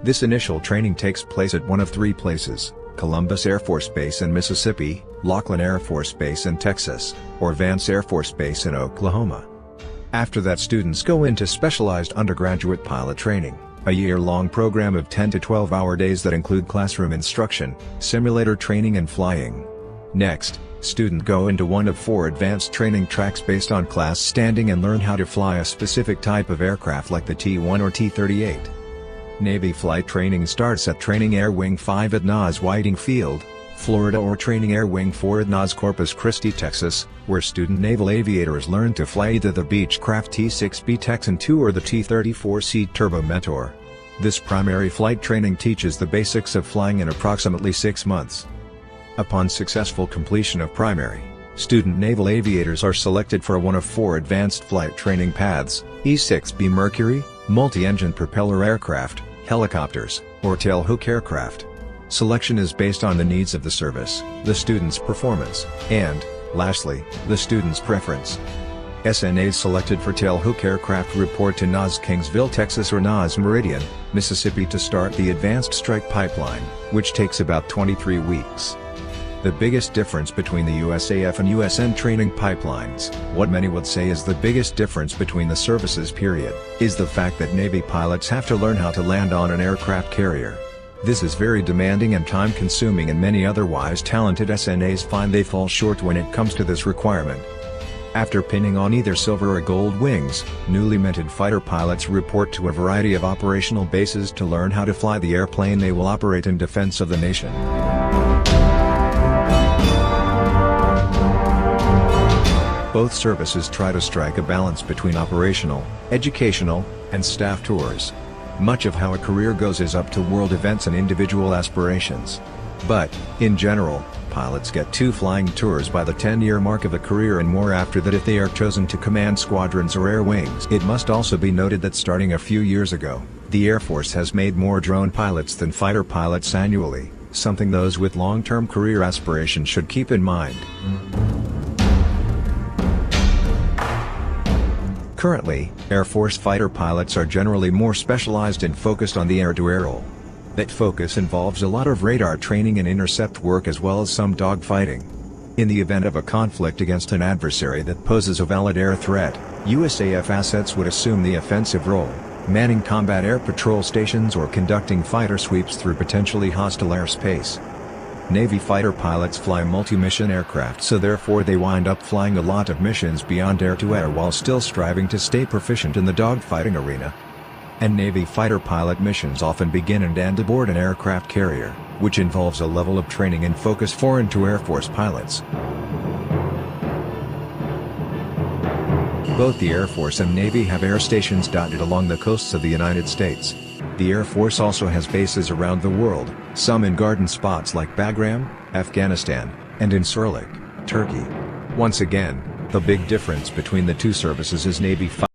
This initial training takes place at one of three places: Columbus Air Force Base in Mississippi, Laughlin Air Force Base in Texas, or Vance Air Force Base in Oklahoma. After that, students go into specialized undergraduate pilot training, a year-long program of 10 to 12-hour days that include classroom instruction, simulator training and flying. Next, students go into one of four advanced training tracks based on class standing and learn how to fly a specific type of aircraft like the T-1 or T-38. Navy flight training starts at Training Air Wing 5 at NAS Whiting Field, Florida, or Training Air Wing 4 at NAS Corpus Christi, Texas, where student naval aviators learn to fly either the Beechcraft T-6B Texan II or the T-34C Turbo Mentor. This primary flight training teaches the basics of flying in approximately 6 months. Upon successful completion of primary, student naval aviators are selected for one of four advanced flight training paths: E-6B Mercury, multi-engine propeller aircraft, helicopters, or tailhook aircraft. Selection is based on the needs of the service, the student's performance, and, lastly, the student's preference. SNAs selected for tailhook aircraft report to NAS Kingsville, Texas, or NAS Meridian, Mississippi to start the Advanced Strike Pipeline, which takes about 23 weeks. The biggest difference between the USAF and USN training pipelines, what many would say is the biggest difference between the services period, is the fact that Navy pilots have to learn how to land on an aircraft carrier. This is very demanding and time-consuming, and many otherwise talented SNAs find they fall short when it comes to this requirement. After pinning on either silver or gold wings, newly minted fighter pilots report to a variety of operational bases to learn how to fly the airplane they will operate in defense of the nation. Both services try to strike a balance between operational, educational, and staff tours. Much of how a career goes is up to world events and individual aspirations. But, in general, pilots get 2 flying tours by the 10-year mark of a career and more after that if they are chosen to command squadrons or air wings. It must also be noted that starting a few years ago, the Air Force has made more drone pilots than fighter pilots annually, something those with long-term career aspirations should keep in mind. Currently, Air Force fighter pilots are generally more specialized and focused on the air-to-air role. That focus involves a lot of radar training and intercept work as well as some dogfighting. In the event of a conflict against an adversary that poses a valid air threat, USAF assets would assume the offensive role, manning combat air patrol stations or conducting fighter sweeps through potentially hostile airspace. Navy fighter pilots fly multi-mission aircraft, so therefore they wind up flying a lot of missions beyond air-to-air while still striving to stay proficient in the dogfighting arena. And Navy fighter pilot missions often begin and end aboard an aircraft carrier, which involves a level of training and focus foreign to Air Force pilots. Both the Air Force and Navy have air stations dotted along the coasts of the United States. The Air Force also has bases around the world, some in garden spots like Bagram, Afghanistan, and in Incirlik, Turkey. Once again, the big difference between the two services is Navy